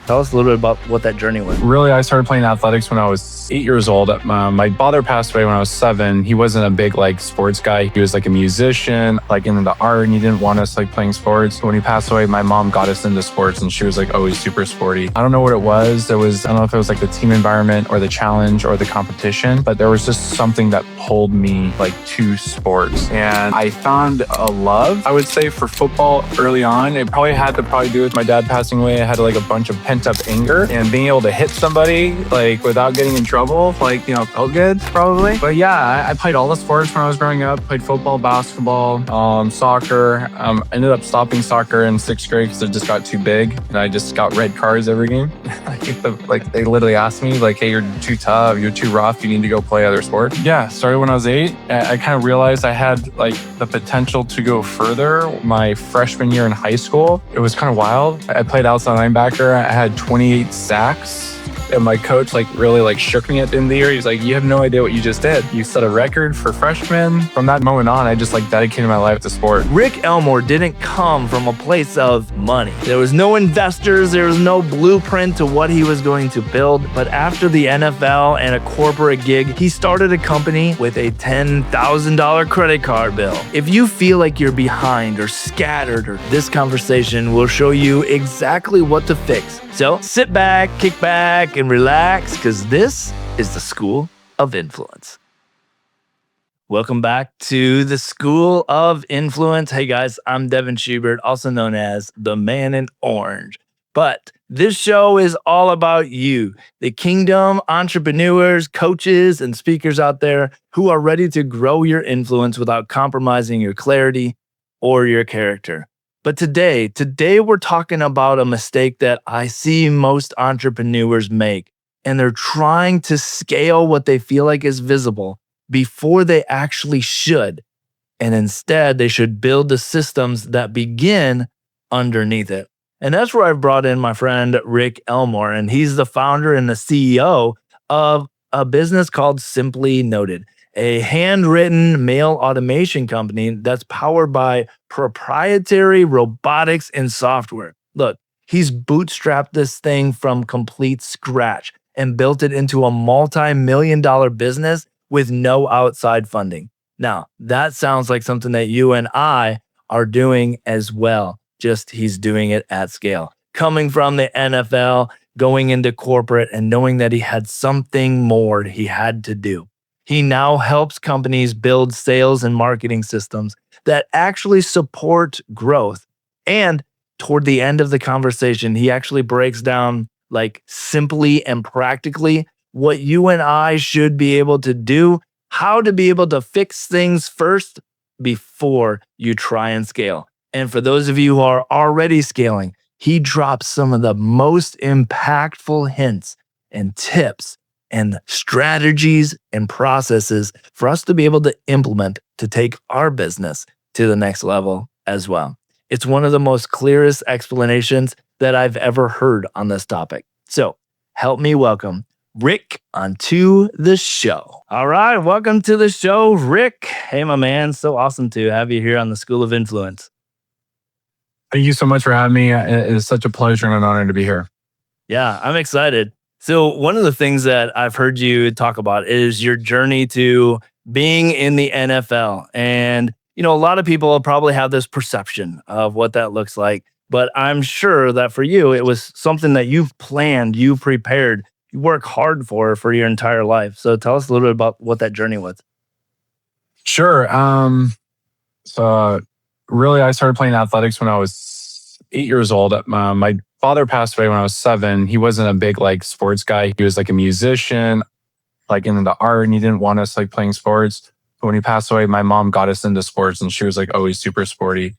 Tell us a little bit about what that journey was. Really, I started playing athletics when I was 8 years old. My father passed away when I was 7. He wasn't a big sports guy. He was a musician, into art, and he didn't want us playing sports. When he passed away, my mom got us into sports, and she was always super sporty. I don't know what it was. I don't know if it was the team environment or the challenge or the competition, but there was just something that pulled me to sports. And I found a love, I would say, for football early on. It probably had to do with my dad passing away. I had a bunch of pent-up anger, and being able to hit somebody without getting in trouble felt good probably. But yeah, I played all the sports when I was growing up. Played football, basketball, soccer. I ended up stopping soccer in 6th grade because it just got too big, and I just got red cards every game. They literally asked me hey, you're too tough, you're too rough, you need to go play other sports. Yeah, started when I was 8. I kind of realized I had the potential to go further. My freshman year in high school, it was kind of wild. I played outside linebacker. I had 28 sacks. And my coach really shook me at the end of the year. He's you have no idea what you just did. You set a record for freshmen. From that moment on, I just dedicated my life to sport. Rick Elmore didn't come from a place of money. There was no investors. There was no blueprint to what he was going to build. But after the NFL and a corporate gig, he started a company with a $10,000 credit card bill. If you feel like you're behind or scattered, this conversation will show you exactly what to fix. So sit back, kick back, and relax, because this is the School of Influence. Welcome back to the School of Influence. Hey guys, I'm Devin Schubert, also known as the Man in Orange. But this show is all about you, the kingdom entrepreneurs, coaches, and speakers out there who are ready to grow your influence without compromising your clarity or your character. But today we're talking about a mistake that I see most entrepreneurs make, and they're trying to scale what they feel like is visible before they actually should. And instead, they should build the systems that begin underneath it. And that's where I've brought in my friend Rick Elmore, and he's the founder and the CEO of a business called Simply Noted, a handwritten mail automation company that's powered by proprietary robotics and software. Look, he's bootstrapped this thing from complete scratch and built it into a multi-million-dollar business with no outside funding. Now, that sounds like something that you and I are doing as well, just he's doing it at scale. Coming from the NFL, going into corporate, and knowing that he had something more he had to do. He now helps companies build sales and marketing systems that actually support growth. And toward the end of the conversation, he actually breaks down simply and practically what you and I should be able to do, how to be able to fix things first before you try and scale. And for those of you who are already scaling, he drops some of the most impactful hints and tips and strategies and processes for us to be able to implement to take our business to the next level as well. It's one of the most clearest explanations that I've ever heard on this topic. So help me welcome Rick onto the show. All right, welcome to the show, Rick. Hey, my man, so awesome to have you here on the School of Influence. Thank you so much for having me. It is such a pleasure and an honor to be here. Yeah, I'm excited. So one of the things that I've heard you talk about is your journey to being in the NFL. And, a lot of people probably have this perception of what that looks like. But I'm sure that for you, it was something that you've planned, you prepared, you work hard for your entire life. So tell us a little bit about what that journey was. Sure. So really, I started playing athletics when I was 8 years old. My father passed away when I was 7. He wasn't a big sports guy. He was a musician, into art, and he didn't want us playing sports. But when he passed away, my mom got us into sports, and she was always super sporty.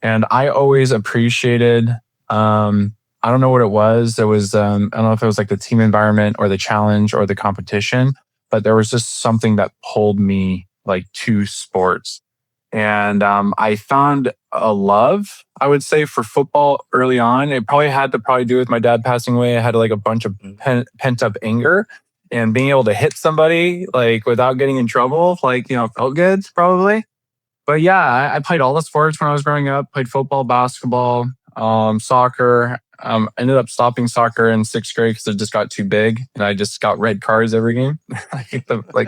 And I always appreciated, I don't know what it was. It was, I don't know if it was the team environment or the challenge or the competition, but there was just something that pulled me to sports. And I found a love, I would say, for football early on. It probably had to do with my dad passing away. I had a bunch of pent-up anger, and being able to hit somebody without getting in trouble felt good probably. But yeah, I played all the sports when I was growing up. Played football, basketball, soccer. I ended up stopping soccer in sixth grade because it just got too big, and I just got red cards every game.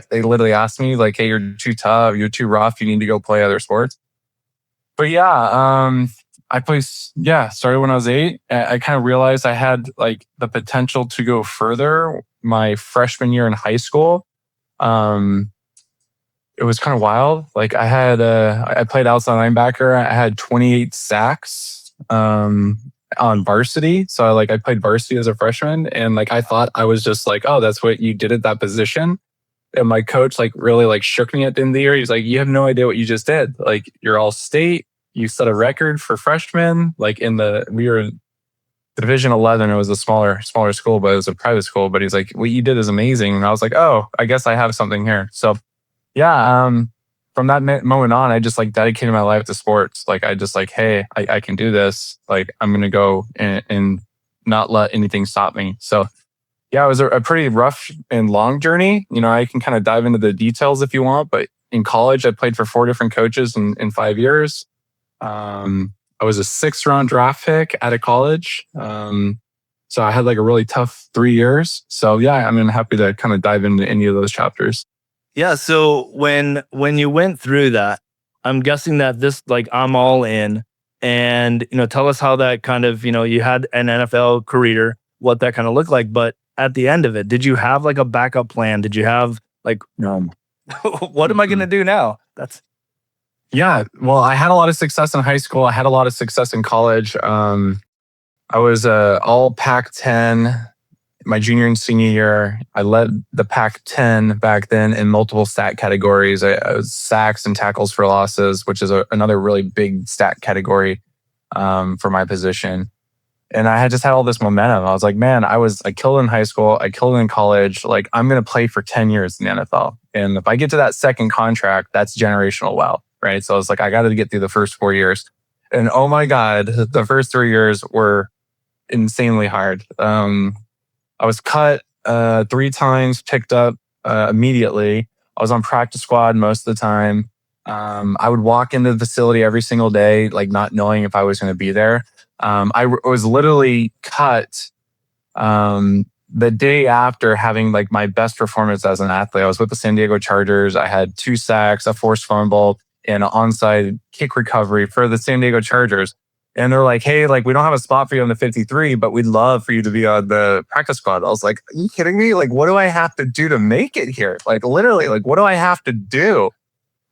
They literally asked me like, "Hey, you're too tough. You're too rough. You need to go play other sports." But I played. Yeah, started when I was 8. I kind of realized I had like the potential to go further. My freshman year in high school, it was kind of wild. Like I played outside linebacker. I had 28 sacks on varsity. So I played varsity as a freshman, and like I thought I was just like, oh, that's what you did at that position. And my coach like really like shook me at the end of the year. He's like, you have no idea what you just did. Like you're all state. You set a record for freshmen. Like we were in Division 11. It was a smaller school, but it was a private school. But he's like, what you did is amazing. And I was like, oh, I guess I have something here. So yeah, from that moment on, I just like dedicated my life to sports. Like I just like, hey, I can do this. Like I'm gonna go and not let anything stop me. So yeah, it was a pretty rough and long journey. You know, I can kind of dive into the details if you want, but in college, I played for 4 different coaches in 5 years. I was a 6th round draft pick out of college. So I had like a really tough 3 years. So yeah, I'm happy to kind of dive into any of those chapters. Yeah. So when you went through that, I'm guessing that this like I'm all in, and tell us how that kind of you had an NFL career, what that kind of looked like, but at the end of it, did you have like a backup plan? Did you have like, what am I going to do now? Yeah. Well, I had a lot of success in high school. I had a lot of success in college. I was all Pac-10 my junior and senior year. I led the Pac-10 back then in multiple stat categories. I was sacks and tackles for losses, which is another really big stat category for my position. And I had just had all this momentum. I was like, man, I killed in high school. I killed in college. Like, I'm going to play for 10 years in the NFL. And if I get to that second contract, that's generational wealth, right? So I was like, I got to get through the first 4 years. And oh my God, the first 3 years were insanely hard. I was cut 3 times, picked up immediately. I was on practice squad most of the time. I would walk into the facility every single day, like not knowing if I was going to be there. I was literally cut the day after having like my best performance as an athlete. I was with the San Diego Chargers. I had 2 sacks, a forced fumble, and an onside kick recovery for the San Diego Chargers. And they're like, hey, like we don't have a spot for you on the 53, but we'd love for you to be on the practice squad. I was like, are you kidding me? Like, what do I have to do to make it here? Like literally, like what do I have to do?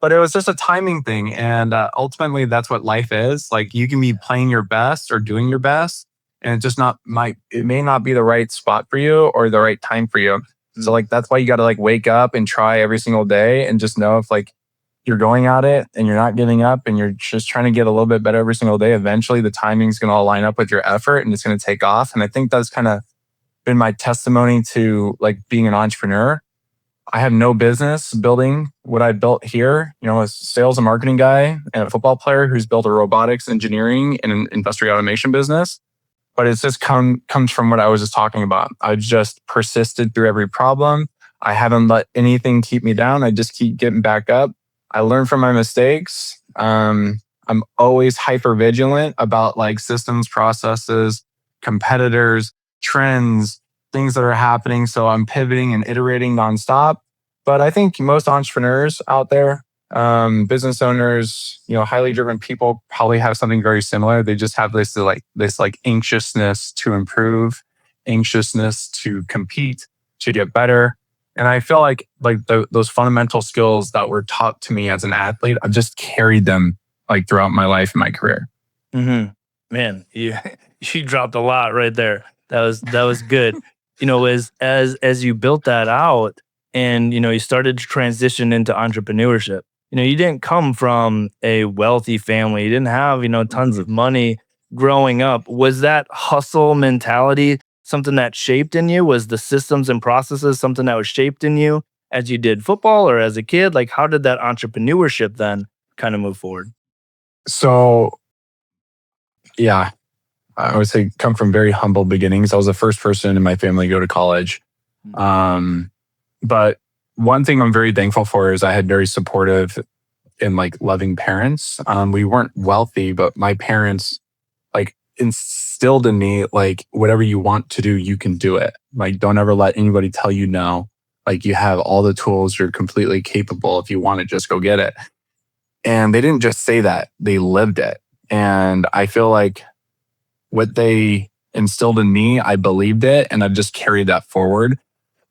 But it was just a timing thing. And ultimately, that's what life is. Like you can be playing your best or doing your best, and it may not be the right spot for you or the right time for you. So like, that's why you got to like wake up and try every single day and just know if like you're going at it and you're not giving up and you're just trying to get a little bit better every single day. Eventually the timing's going to all line up with your effort and it's going to take off. And I think that's kind of been my testimony to like being an entrepreneur. I have no business building what I built here. A sales and marketing guy and a football player who's built a robotics engineering and an industrial automation business. But it's just comes from what I was just talking about. I just persisted through every problem. I haven't let anything keep me down. I just keep getting back up. I learn from my mistakes. I'm always hyper vigilant about like systems, processes, competitors, trends, things that are happening. So I'm pivoting and iterating nonstop. But I think most entrepreneurs out there, business owners, highly driven people probably have something very similar. They just have this anxiousness to improve, anxiousness to compete, to get better. And I feel like those fundamental skills that were taught to me as an athlete, I've just carried them like throughout my life and my career. Mm-hmm. Man, you dropped a lot right there. That was good. As you built that out and you started to transition into entrepreneurship. You didn't come from a wealthy family. You didn't have tons of money growing up. Was that hustle mentality something that shaped in you? Was the systems and processes something that was shaped in you as you did football or as a kid? Like, how did that entrepreneurship then kind of move forward? So, yeah, I would say come from very humble beginnings. I was the first person in my family to go to college. But one thing I'm very thankful for is I had very supportive and like loving parents. We weren't wealthy, but my parents, like instilled in me, like, whatever you want to do, you can do it. Like, don't ever let anybody tell you no. Like, you have all the tools, you're completely capable. If you want it, just go get it. And they didn't just say that, they lived it. And I feel like what they instilled in me, I believed it, and I've just carried that forward.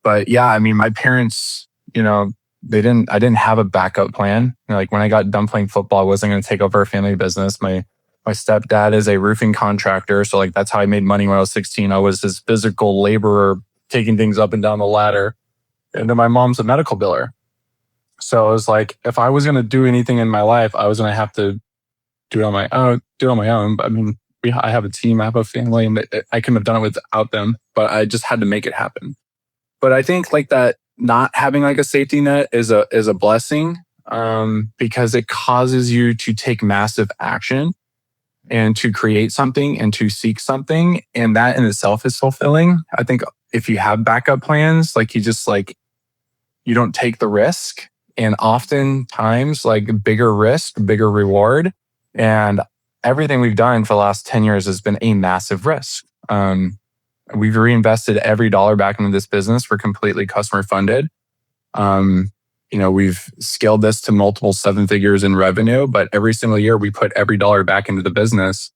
But yeah, I mean, my parents, I didn't have a backup plan. Like, when I got done playing football, I wasn't going to take over a family business. My stepdad is a roofing contractor. So like, that's how I made money when I was 16. I was this physical laborer taking things up and down the ladder. And then my mom's a medical biller. So it was like, if I was going to do anything in my life, I was going to have to do it on my own. But I mean, I have a team, I have a family, and I couldn't have done it without them, but I just had to make it happen. But I think like that, not having like a safety net is a blessing, because it causes you to take massive action and to create something and to seek something. And that in itself is fulfilling. I think if you have backup plans, like you don't take the risk. And oftentimes, like, bigger risk, bigger reward. And everything we've done for the last 10 years has been a massive risk. We've reinvested every dollar back into this business. We're completely customer funded. We've scaled this to multiple 7 figures in revenue, but every single year we put every dollar back into the business.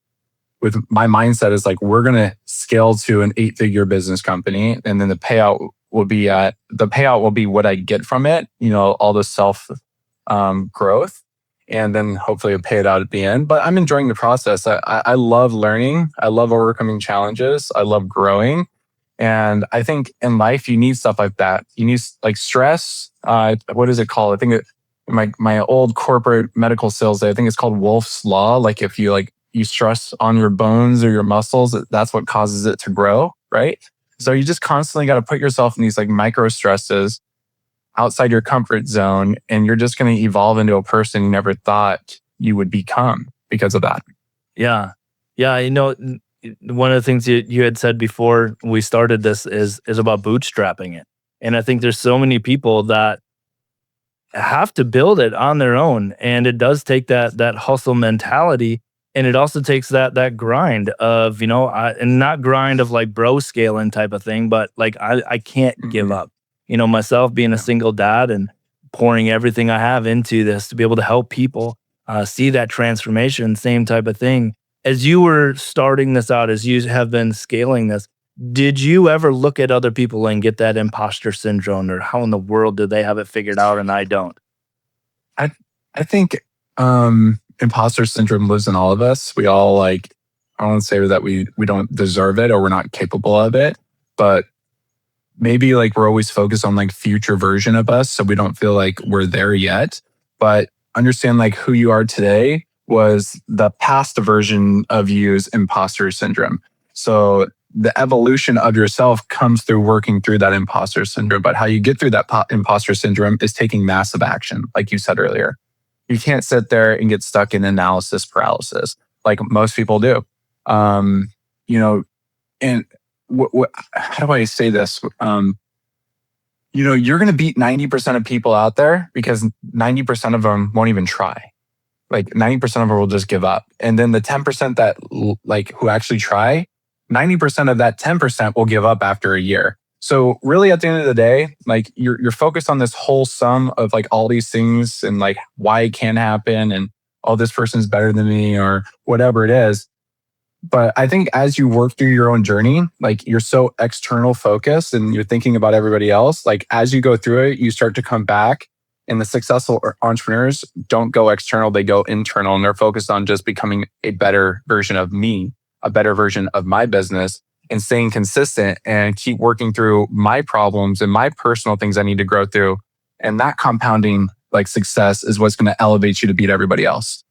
With my mindset is like, we're going to scale to an 8-figure business company, and then the payout will be what I get from it. All the self growth, and then hopefully I'll pay it out at the end. But I'm enjoying the process. I love learning. I love overcoming challenges. I love growing. And I think in life, you need stuff like that. You need like stress. What is it called? I think my old corporate medical sales day, I think it's called Wolf's Law. Like, if you stress on your bones or your muscles, that's what causes it to grow, right? So you just constantly got to put yourself in these like micro stresses outside your comfort zone, and you're just going to evolve into a person you never thought you would become because of that. Yeah. Yeah. One of the things you had said before we started this is about bootstrapping it. And I think there's so many people that have to build it on their own. And it does take that hustle mentality. And it also takes that grind of, and not grind of like bro scaling type of thing, but like, I can't give up. Myself being a single dad and pouring everything I have into this to be able to help people see that transformation, same type of thing. As you were starting this out, as you have been scaling this, did you ever look at other people and get that imposter syndrome, or how in the world do they have it figured out and I don't? I think imposter syndrome lives in all of us. We all I won't say that we don't deserve it or we're not capable of it, but maybe like we're always focused on like future version of us, so we don't feel like we're there yet. But understand like who you are today was the past version of you's imposter syndrome. So the evolution of yourself comes through working through that imposter syndrome. But how you get through that imposter syndrome is taking massive action, like you said earlier. You can't sit there and get stuck in analysis paralysis like most people do. And how do I say this? You're going to beat 90% of people out there because 90% of them won't even try. Like 90% of them will just give up. And then the 10% that who actually try, 90% of that 10% will give up after a year. So really at the end of the day, like you're focused on this whole sum of like all these things and like why it can happen and this person's better than me or whatever it is. But I think as you work through your own journey, like you're so external focused and you're thinking about everybody else, like as you go through it, you start to come back, and the successful entrepreneurs don't go external, they go internal, and they're focused on just becoming a better version of me, a better version of my business, and staying consistent and keep working through my problems and my personal things I need to grow through. And that compounding like success is what's going to elevate you to beat everybody else.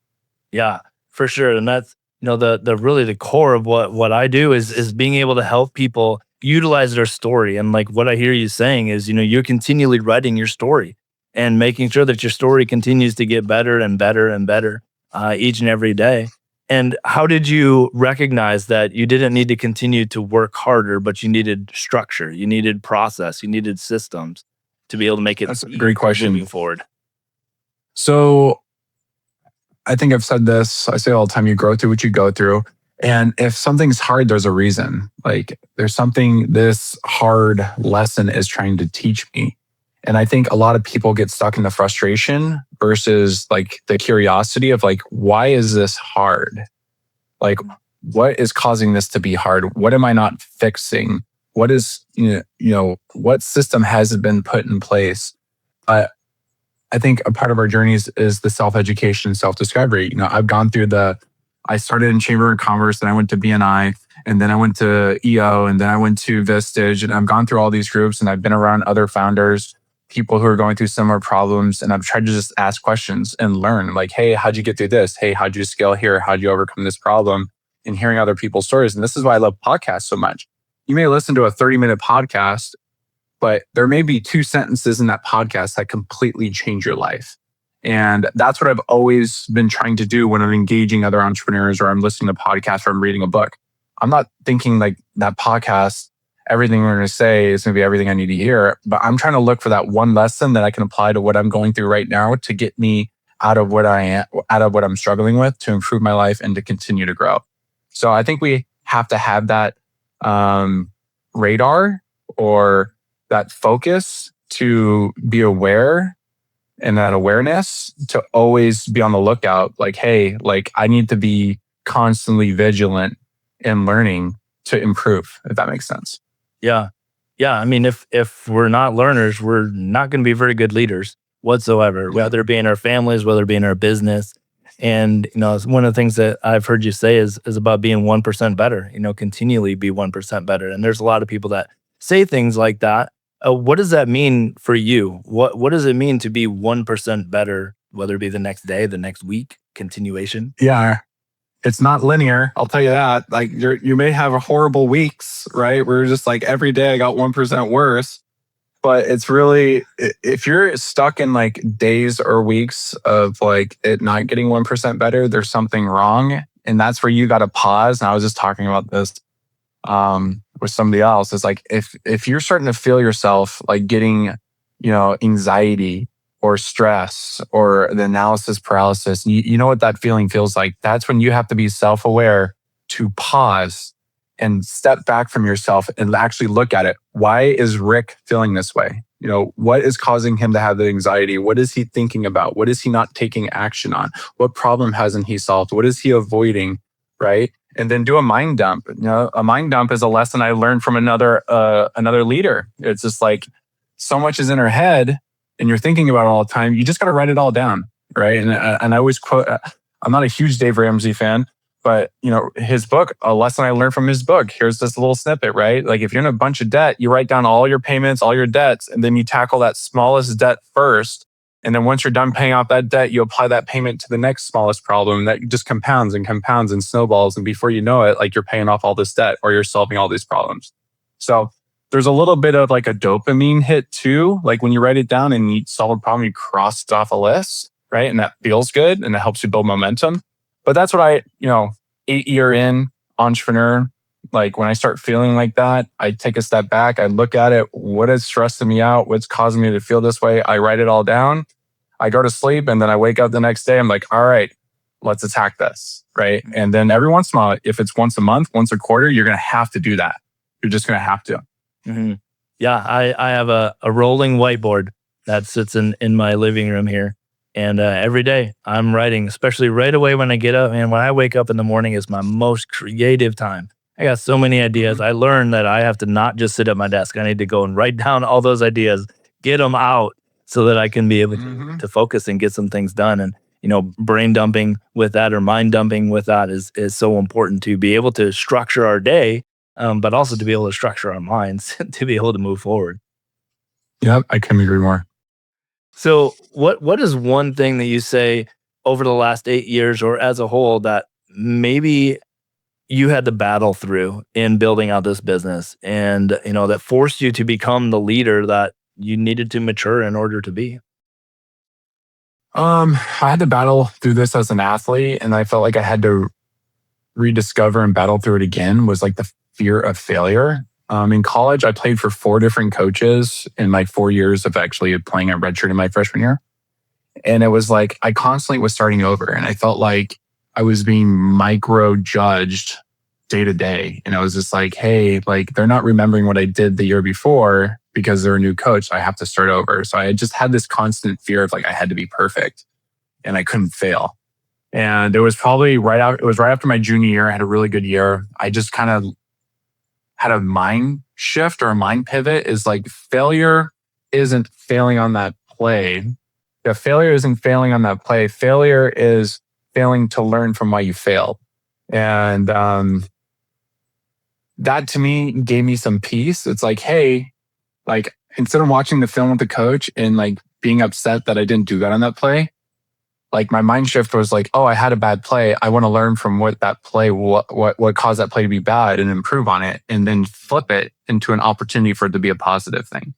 Yeah, for sure. And that's, the really the core of what I do is being able to help people utilize their story. And like what I hear you saying is, you're continually writing your story and making sure that your story continues to get better and better and better each and every day. And how did you recognize that you didn't need to continue to work harder, but you needed structure, you needed process, you needed systems to be able to make it? That's a great question. Moving forward. So I think I've said this, I say all the time, you grow through what you go through. And if something's hard, there's a reason. Like there's something this hard lesson is trying to teach me. And I think a lot of people get stuck in the frustration versus like the curiosity of like, why is this hard? Like, what is causing this to be hard? What am I not fixing? What is, what system hasn't been put in place? I think a part of our journeys is the self-education and self-discovery. I've gone through I started in Chamber of Commerce, then I went to BNI, and then I went to EO, and then I went to Vistage, and I've gone through all these groups, and I've been around other founders, people who are going through similar problems, and I've tried to just ask questions and learn. Like, hey, how'd you get through this? Hey, how'd you scale here? How'd you overcome this problem? And hearing other people's stories. And this is why I love podcasts so much. You may listen to a 30-minute podcast, but there may be 2 sentences in that podcast that completely change your life. And that's what I've always been trying to do when I'm engaging other entrepreneurs or I'm listening to podcasts or I'm reading a book. I'm not thinking like that podcast, everything we're going to say is going to be everything I need to hear, but I'm trying to look for that one lesson that I can apply to what I'm going through right now to get me out of what I'm struggling with, to improve my life and to continue to grow. So I think we have to have that radar or that focus to be aware, and that awareness to always be on the lookout. Like, hey, like I need to be constantly vigilant and learning to improve, if that makes sense. Yeah. I mean, if we're not learners, we're not going to be very good leaders whatsoever, whether it be in our families, whether it be in our business. And, one of the things that I've heard you say is about being 1% better, continually be 1% better. And there's a lot of people that say things like that. What does that mean for you? What does it mean to be 1% better, whether it be the next day, the next week, continuation? Yeah, it's not linear. I'll tell you that. Like you may have horrible weeks, right? Where just like every day I got 1% worse. But it's really, if you're stuck in like days or weeks of like it not getting 1% better, there's something wrong. And that's where you got to pause. And I was just talking about this with somebody else. It's like if you're starting to feel yourself like getting, anxiety or stress or the analysis paralysis, you know what that feeling feels like. That's when you have to be self-aware to pause and step back from yourself and actually look at it. Why is Rick feeling this way? What is causing him to have the anxiety? What is he thinking about? What is he not taking action on? What problem hasn't he solved? What is he avoiding? Right? And then do a mind dump. A mind dump is a lesson I learned from another leader. It's just like so much is in her head and you're thinking about it all the time. You just got to write it all down. Right. And I always quote, I'm not a huge Dave Ramsey fan, but his book, a lesson I learned from his book, here's this little snippet, right? Like if you're in a bunch of debt, you write down all your payments, all your debts, and then you tackle that smallest debt first. And then once you're done paying off that debt, you apply that payment to the next smallest problem that just compounds and compounds and snowballs. And before you know it, like you're paying off all this debt or you're solving all these problems. So there's a little bit of like a dopamine hit too. Like when you write it down and you solve a problem, you cross it off a list, right? And that feels good and it helps you build momentum. But that's what 8-year in entrepreneur, like when I start feeling like that, I take a step back, I look at it, what is stressing me out? What's causing me to feel this way? I write it all down. I go to sleep and then I wake up the next day. I'm like, all right, let's attack this, right? And then every once in a while, if it's once a month, once a quarter, you're going to have to do that. You're just going to have to. Mm-hmm. Yeah, I have a rolling whiteboard that sits in my living room here. And every day I'm writing, especially right away when I get up. And when I wake up in the morning is my most creative time. I got so many ideas. I learned that I have to not just sit at my desk. I need to go and write down all those ideas, get them out so that I can be able to focus and get some things done. And, brain dumping with that or mind dumping with that is so important to be able to structure our day, but also to be able to structure our minds to be able to move forward. Yeah, I couldn't agree more. So what is one thing that you say over the last 8 years or as a whole that maybe you had to battle through in building out this business and, that forced you to become the leader that you needed to mature in order to be? I had to battle through this as an athlete and I felt like I had to rediscover and battle through it again was like the fear of failure. In college, I played for 4 different coaches in my 4 years of actually playing at redshirt in my freshman year. And it was like, I constantly was starting over and I felt like I was being micro judged day to day. And I was just like, hey, like they're not remembering what I did the year before because they're a new coach. I have to start over. So I just had this constant fear of like I had to be perfect and I couldn't fail. And it was probably it was right after my junior year. I had a really good year. I just kind of had a mind shift or a mind pivot is like failure isn't failing on that play. If failure isn't failing on that play, failure is failing to learn from why you failed. And that to me gave me some peace. It's like, hey, like instead of watching the film with the coach and like being upset that I didn't do that on that play, like my mind shift was like, oh, I had a bad play. I want to learn from what that play, what caused that play to be bad and improve on it and then flip it into an opportunity for it to be a positive thing.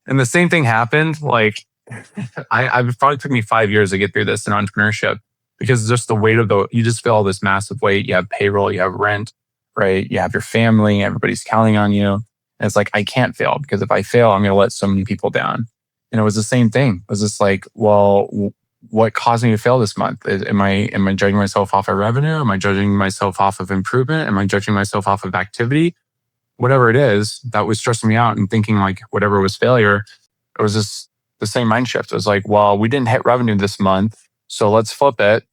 And the same thing happened. Like it probably took me 5 years to get through this in entrepreneurship because just the weight of you just feel all this massive weight. You have payroll, you have rent, right? You have your family, everybody's counting on you. And it's like, I can't fail because if I fail, I'm going to let so many people down. And it was the same thing. It was just like, well, what caused me to fail this month? Am I judging myself off of revenue? Am I judging myself off of improvement? Am I judging myself off of activity? Whatever it is that was stressing me out and thinking like whatever was failure, it was just the same mind shift. It was like, well, we didn't hit revenue this month, so let's flip it.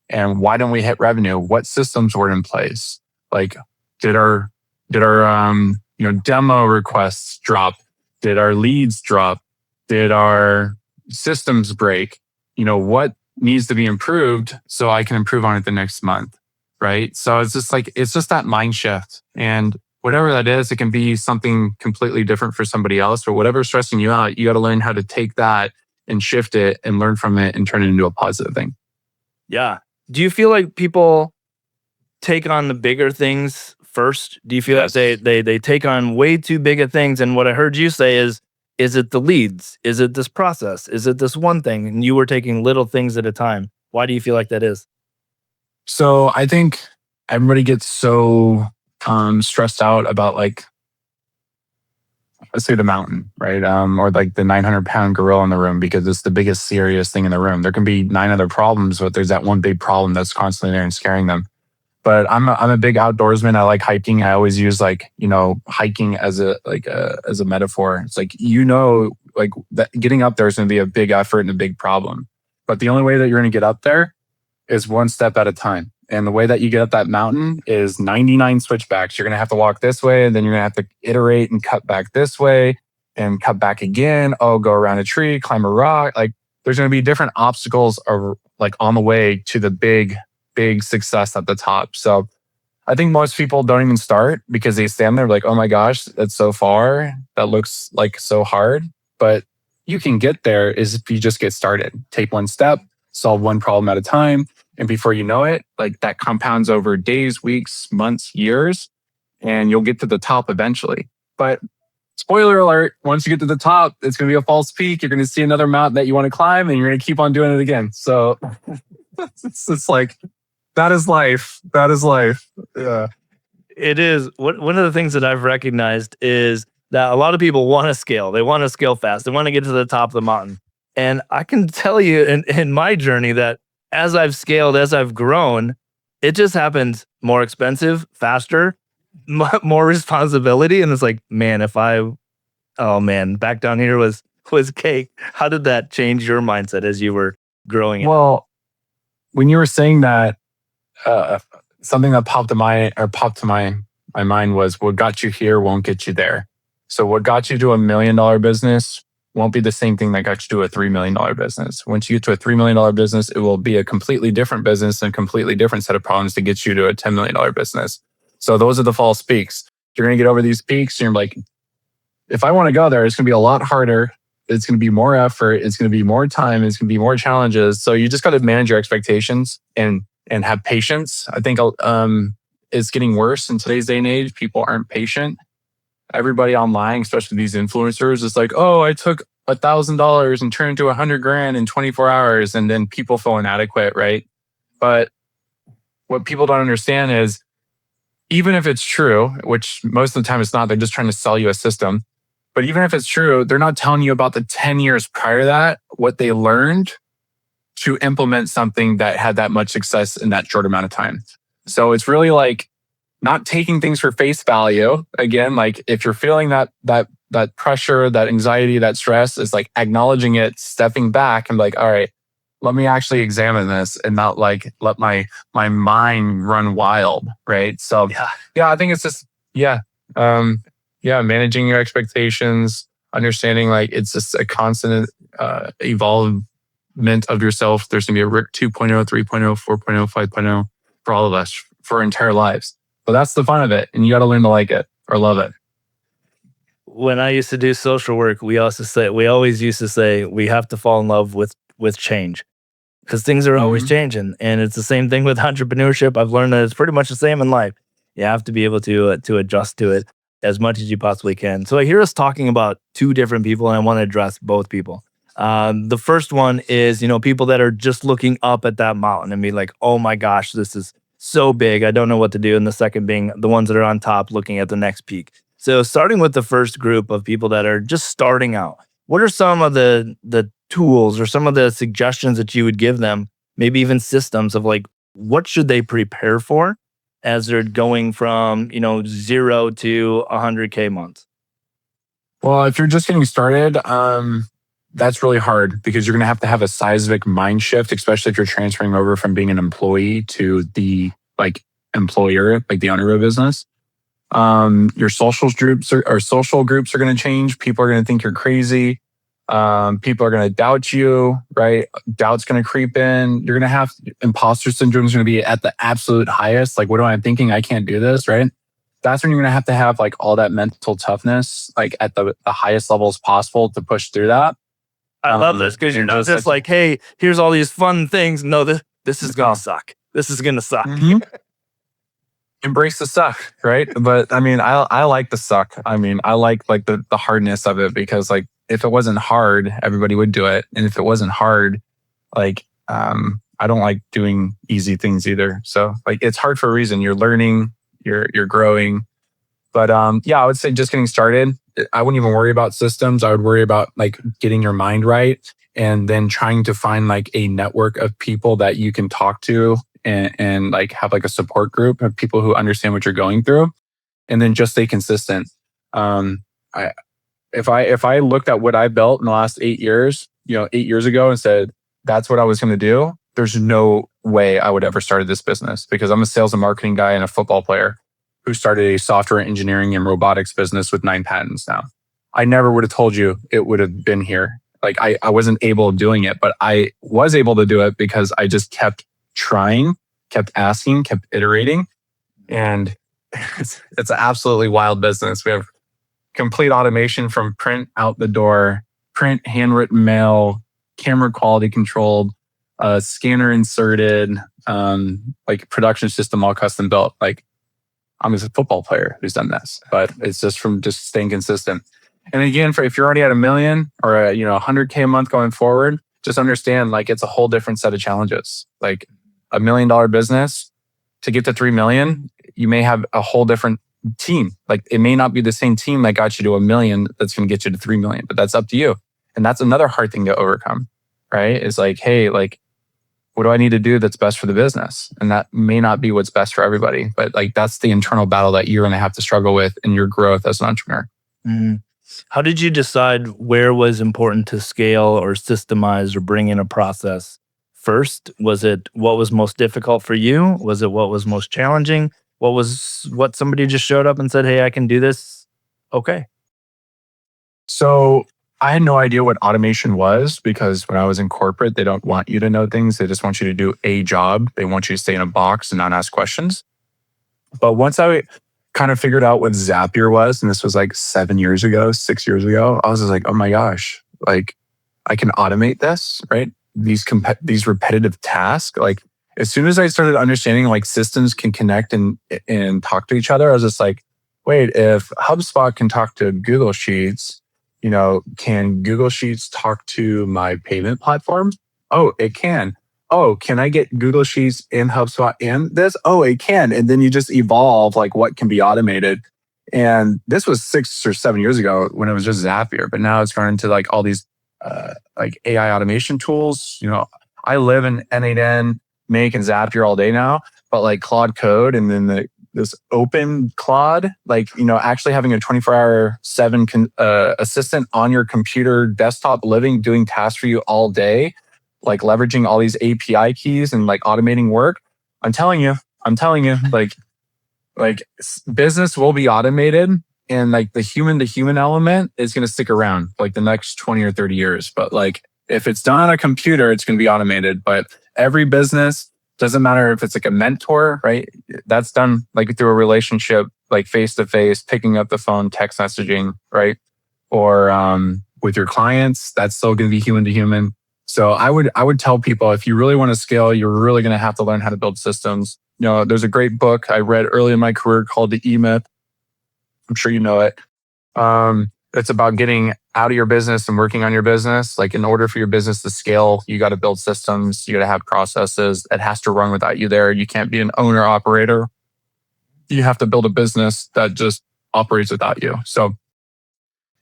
And why didn't we hit revenue? What systems were in place? Like, did our demo requests drop? Did our leads drop? Did our systems break? What needs to be improved so I can improve on it the next month, right? So it's just that mind shift. And whatever that is, it can be something completely different for somebody else, or whatever's stressing you out, you got to learn how to take that and shift it and learn from it and turn it into a positive thing. Yeah. Do you feel like people take on the bigger things first? Do you feel Yes. that they take on way too big of things? And what I heard you say is it the leads? Is it this process? Is it this one thing? And you were taking little things at a time. Why do you feel like that is? So I think everybody gets so stressed out about like, let's say the mountain, right? Or like the 900-pound gorilla in the room because it's the biggest serious thing in the room. There can be 9 other problems, but there's that one big problem that's constantly there and scaring them. But I'm a big outdoorsman. I like hiking. I always use hiking as a metaphor. It's like, like that getting up there is going to be a big effort and a big problem. But the only way that you're going to get up there is one step at a time. And the way that you get up that mountain is 99 switchbacks. You're going to have to walk this way, and then you're going to have to iterate and cut back this way and cut back again. Oh, go around a tree, climb a rock. Like there's going to be different obstacles on the way to the big success at the top. So I think most people don't even start because they stand there like, oh my gosh, that's so far. That looks like so hard. But you can get there if you just get started. Take one step, solve one problem at a time. And before you know it, like that compounds over days, weeks, months, years, and you'll get to the top eventually. But spoiler alert, once you get to the top, it's going to be a false peak. You're going to see another mountain that you want to climb and you're going to keep on doing it again. So it's like, that is life. That is life. Yeah. It is. One of the things that I've recognized is that a lot of people want to scale. They want to scale fast. They want to get to the top of the mountain. And I can tell you in my journey that as I've scaled, as I've grown, it just happens more expensive, faster, more responsibility. And it's like, man, back down here was cake. How did that change your mindset as you were growing? Well, when you were saying that, something that popped to my mind was what got you here won't get you there. So what got you to $1 million business won't be the same thing that got you to a $3 million business. Once you get to a $3 million business, it will be a completely different business and a completely different set of problems to get you to a $10 million business. So those are the false peaks. You're going to get over these peaks and you're like, if I want to go there, it's going to be a lot harder. It's going to be more effort. It's going to be more time. It's going to be more challenges. So you just got to manage your expectations and have patience. I think it's getting worse in today's day and age. People aren't patient. Everybody online, especially these influencers, is like, oh, I took $1,000 and turned it into $100,000 in 24 hours. And then people feel inadequate, right? But what people don't understand is even if it's true, which most of the time it's not, they're just trying to sell you a system. But even if it's true, they're not telling you about the 10 years prior to that, what they learned to implement something that had that much success in that short amount of time. So it's really like not taking things for face value. Again, like if you're feeling that pressure, that anxiety, that stress, is like acknowledging it, stepping back and like, all right, let me actually examine this and not like let my mind run wild. Right. So yeah, I think it's just, managing your expectations, understanding like it's just a constant evolvement of yourself. There's going to be a Rick 2.0, 3.0, 4.0, 5.0 for all of us for our entire lives. So that's the fun of it. And you got to learn to like it or love it. When I used to do social work, we always used to say we have to fall in love with change, because things are always changing. And it's the same thing with entrepreneurship. I've learned that it's pretty much the same in life. You have to be able to adjust to it as much as you possibly can. So I hear us talking about two different people, and I want to address both people. The first one is, people that are just looking up at that mountain and be like, oh my gosh, this is so big, I don't know what to do. And the second being the ones that are on top looking at the next peak. So starting with the first group of people that are just starting out, what are some of the tools or some of the suggestions that you would give them, maybe even systems of like, what should they prepare for as they're going from, 0 to 100K months? Well, if you're just getting started, that's really hard because you're going to have a seismic mind shift, especially if you're transferring over from being an employee to the like employer, like the owner of a business. Your social groups are going to change. People are going to think you're crazy. People are going to doubt you, right? Doubt's going to creep in. You're going to have imposter syndrome is going to be at the absolute highest. Like, what am I thinking? I can't do this, right? That's when you're going to have like all that mental toughness, like at the highest levels possible to push through that. I love this because you're not just like, hey, here's all these fun things. No, this is going to suck. This is going to suck. Embrace the suck, right? But I mean, I like the suck. I mean, I like the hardness of it because like if it wasn't hard, everybody would do it. And if it wasn't hard, like I don't like doing easy things either. So like it's hard for a reason. You're learning, you're growing. But I would say just getting started. I wouldn't even worry about systems. I would worry about like getting your mind right and then trying to find like a network of people that you can talk to and like have like a support group of people who understand what you're going through, and then just stay consistent. If I looked at what I built in the last 8 years, 8 years ago and said, that's what I was going to do, there's no way I would ever started this business because I'm a sales and marketing guy and a football player who started a software engineering and robotics business with 9 patents now. I never would have told you it would have been here. Like I wasn't able doing it, but I was able to do it because I just kept trying, kept asking, kept iterating. And it's an absolutely wild business. We have complete automation from print out the door, print, handwritten mail, camera quality controlled, scanner inserted, like production system all custom built. Like I'm just a football player who's done this, but it's just from just staying consistent. And again, if you're already at 1 million or 100K a month going forward, just understand like it's a whole different set of challenges. Like $1 million business to get to 3 million, you may have a whole different team. Like it may not be the same team that got you to 1 million that's going to get you to 3 million, but that's up to you. And that's another hard thing to overcome, right? It's like, hey, like, what do I need to do that's best for the business? And that may not be what's best for everybody, but like that's the internal battle that you're going to have to struggle with in your growth as an entrepreneur. Mm-hmm. How did you decide where was important to scale or systemize or bring in a process first? Was it what was most difficult for you? Was it what was most challenging? What somebody just showed up and said, hey, I can do this? Okay. So I had no idea what automation was because when I was in corporate, they don't want you to know things. They just want you to do a job. They want you to stay in a box and not ask questions. But once I kind of figured out what Zapier was, and this was like 6 years ago, I was just like, oh my gosh, like I can automate this, right? These repetitive tasks. Like as soon as I started understanding like systems can connect and talk to each other, I was just like, wait, if HubSpot can talk to Google Sheets, can Google Sheets talk to my payment platform? Oh, it can. Oh, can I get Google Sheets in HubSpot and this? Oh, it can. And then you just evolve like what can be automated. And this was 6 or 7 years ago when it was just Zapier, but now it's gone into like all these like AI automation tools. I live in N8N, Make, and Zapier all day now, but like Claude Code and then the this open cloud, like, actually having a 24/7 assistant on your computer, desktop, living, doing tasks for you all day, like leveraging all these API keys and like automating work. I'm telling you, like business will be automated, and like the human to human element is going to stick around like the next 20 or 30 years. But like if it's done on a computer, it's going to be automated. But every business, doesn't matter if it's like a mentor, right? That's done like through a relationship, like face to face, picking up the phone, text messaging, right? Or with your clients, that's still going to be human to human. So I would tell people, if you really want to scale, you're really going to have to learn how to build systems. There's a great book I read early in my career called The E-Myth. I'm sure you know it. It's about getting out of your business and working on your business. Like, in order for your business to scale, you got to build systems. You got to have processes. It has to run without you there. You can't be an owner operator. You have to build a business that just operates without you. So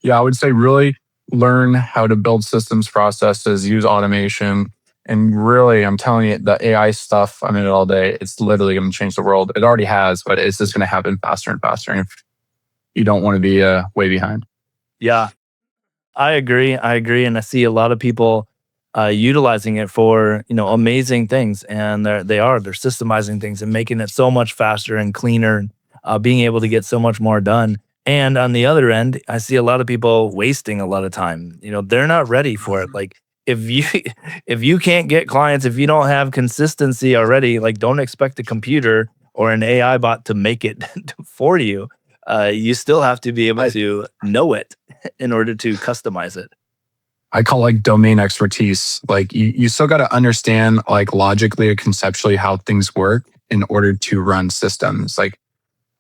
yeah, I would say really learn how to build systems, processes, use automation. And really, I'm telling you, the AI stuff, I'm in it all day. It's literally going to change the world. It already has, but it's just going to happen faster and faster. And if you don't want to be way behind. Yeah, I agree. And I see a lot of people utilizing it for, amazing things. And they're systemizing things and making it so much faster and cleaner, being able to get so much more done. And on the other end, I see a lot of people wasting a lot of time. They're not ready for it. Like, if you if you can't get clients, if you don't have consistency already, like, don't expect a computer or an AI bot to make it for you. You still have to be able to know it in order to customize it. I call like domain expertise. Like you still got to understand like logically or conceptually how things work in order to run systems. Like,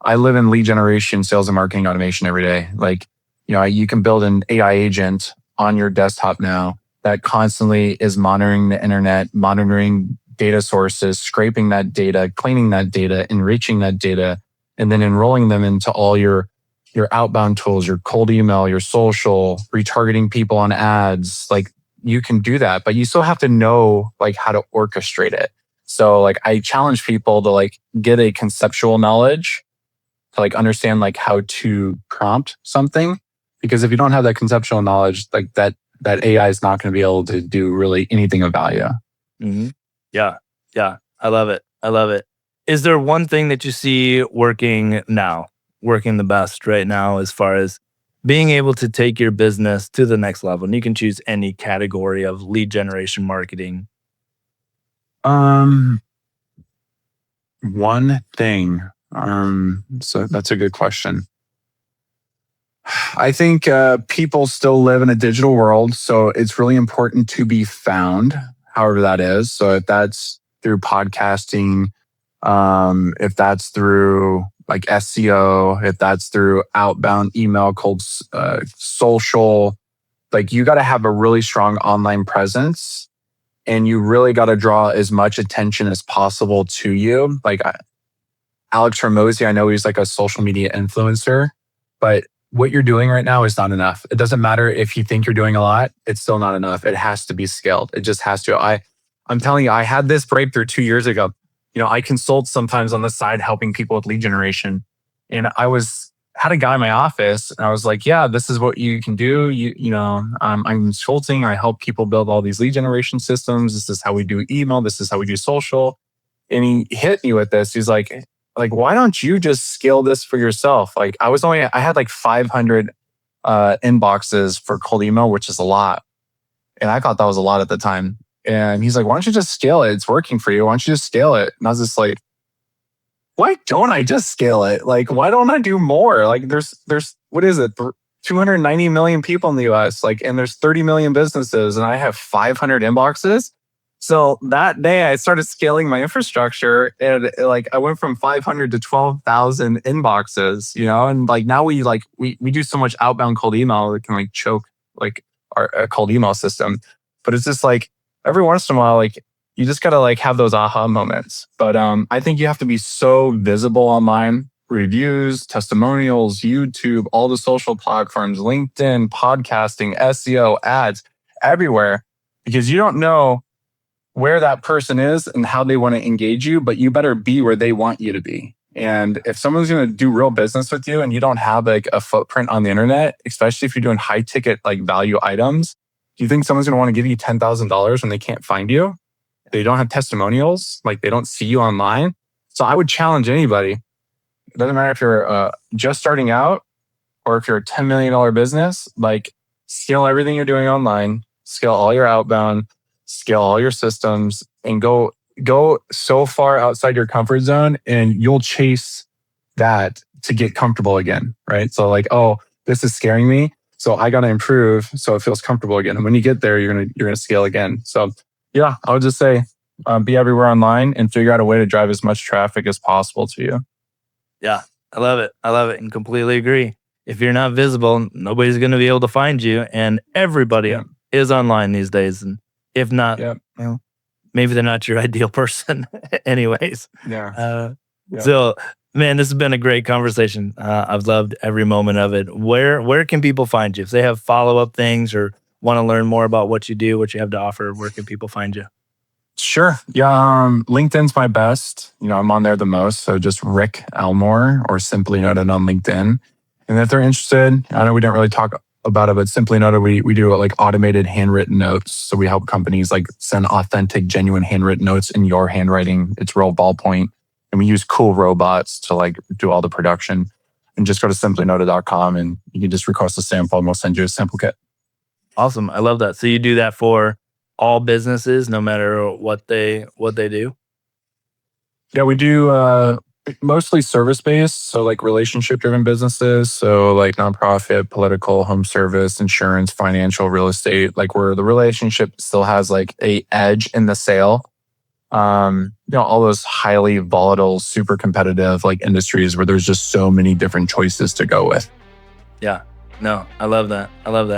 I live in lead generation, sales and marketing automation every day. Like, you can build an AI agent on your desktop now that constantly is monitoring the internet, monitoring data sources, scraping that data, cleaning that data, enriching that data, and then enrolling them into all your outbound tools, your cold email, your social, retargeting people on ads. Like, you can do that, but you still have to know like how to orchestrate it. So like, I challenge people to like get a conceptual knowledge to like understand like how to prompt something. Because if you don't have that conceptual knowledge, like that AI is not going to be able to do really anything of value. Mm-hmm. Yeah. I love it. Is there one thing that you see working the best right now, as far as being able to take your business to the next level? And you can choose any category of lead generation marketing. One thing. So that's a good question. I think people still live in a digital world, so it's really important to be found, however that is. So if that's through podcasting, if that's through like SEO, if that's through outbound email, cold social, like, you got to have a really strong online presence, and you really got to draw as much attention as possible to you. Like, Alex Ramosi, I know he's like a social media influencer, but what you're doing right now is not enough. It doesn't matter if you think you're doing a lot, it's still not enough. It has to be scaled. It just has to. I'm telling you, I had this breakthrough 2 years ago. I consult sometimes on the side helping people with lead generation. And had a guy in my office, and I was like, yeah, this is what you can do. I'm consulting. I help people build all these lead generation systems. This is how we do email. This is how we do social. And he hit me with this. He's like, why don't you just scale this for yourself? Like, I had like 500 inboxes for cold email, which is a lot. And I thought that was a lot at the time. And he's like, why don't you just scale it? It's working for you. Why don't you just scale it? And I was just like, why don't I just scale it? Like, why don't I do more? Like, there's what is it? 290 million people in the US, like, and there's 30 million businesses, and I have 500 inboxes. So that day I started scaling my infrastructure, and like, I went from 500 to 12,000 inboxes, and like, now we do so much outbound cold email, we can like choke like our cold email system. But it's just like, every once in a while, like, you just got to like have those aha moments. But I think you have to be so visible online, reviews, testimonials, YouTube, all the social platforms, LinkedIn, podcasting, SEO, ads, everywhere, because you don't know where that person is and how they want to engage you, but you better be where they want you to be. And if someone's going to do real business with you and you don't have like a footprint on the internet, especially if you're doing high ticket like value items, do you think someone's going to want to give you $10,000 when they can't find you? They don't have testimonials, like they don't see you online. So I would challenge anybody. It doesn't matter if you're just starting out or if you're a $10 million business, like scale everything you're doing online, scale all your outbound, scale all your systems, and go so far outside your comfort zone, and you'll chase that to get comfortable again, right? So like, oh, this is scaring me, so I got to improve so it feels comfortable again. And when you get there, you're gonna scale again. So yeah, I would just say be everywhere online and figure out a way to drive as much traffic as possible to you. Yeah, I love it. I love it and completely agree. If you're not visible, nobody's going to be able to find you, and everybody is online these days. And if not, well, maybe they're not your ideal person anyways. So man, this has been a great conversation. I've loved every moment of it. Where can people find you? If they have follow-up things or want to learn more about what you do, what you have to offer, where can people find you? Sure. Yeah. LinkedIn's my best. I'm on there the most. So just Rick Elmore, or Simply Noted on LinkedIn. And if they're interested, I know we didn't really talk about it, but Simply Noted, we do like automated handwritten notes. So we help companies like send authentic, genuine handwritten notes in your handwriting. It's real ballpoint. And we use cool robots to like do all the production. And just go to simplynoted.com and you can just request a sample and we'll send you a sample kit. Awesome. I love that. So you do that for all businesses, no matter what they do? Yeah, we do mostly service-based, so like relationship-driven businesses, so like nonprofit, political, home service, insurance, financial, real estate, like where the relationship still has like a edge in the sale. All those highly volatile, super competitive like industries where there's just so many different choices to go with. Yeah, no, I love that.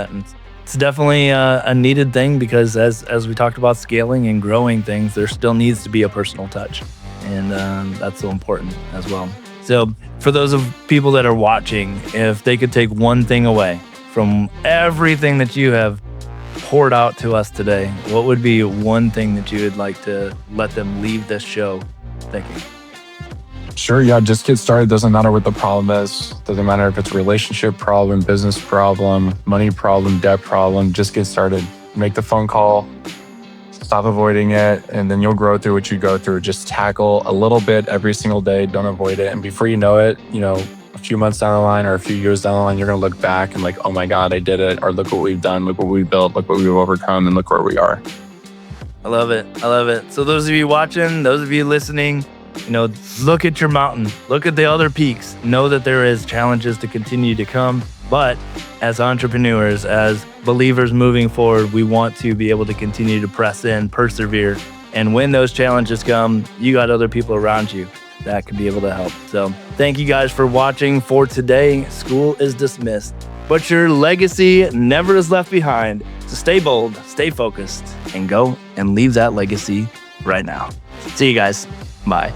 And it's definitely a needed thing because as we talked about scaling and growing things, there still needs to be a personal touch. And that's so important as well. So for those of people that are watching, if they could take one thing away from everything that you have poured out to us today, what would be one thing that you would like to let them leave this show thinking? Sure, yeah, just get started. Doesn't matter what the problem is. Doesn't matter if it's a relationship problem, business problem, money problem, debt problem. Just get started. Make the phone call. Stop avoiding it, and then you'll grow through what you go through. Just tackle a little bit every single day. Don't avoid it. And before you know it, a few months down the line or a few years down the line, you're going to look back and like, oh my God, I did it. Or look what we've done. Look what we built. Look what we've overcome. And look where we are. I love it. So those of you watching, those of you listening, look at your mountain. Look at the other peaks. Know that there is challenges to continue to come. But as entrepreneurs, as believers moving forward, we want to be able to continue to press in, persevere. And when those challenges come, you got other people around you that can be able to help. So thank you guys for watching for today. School is dismissed, but your legacy never is left behind. So stay bold, stay focused, and go and leave that legacy right now. See you guys. Bye.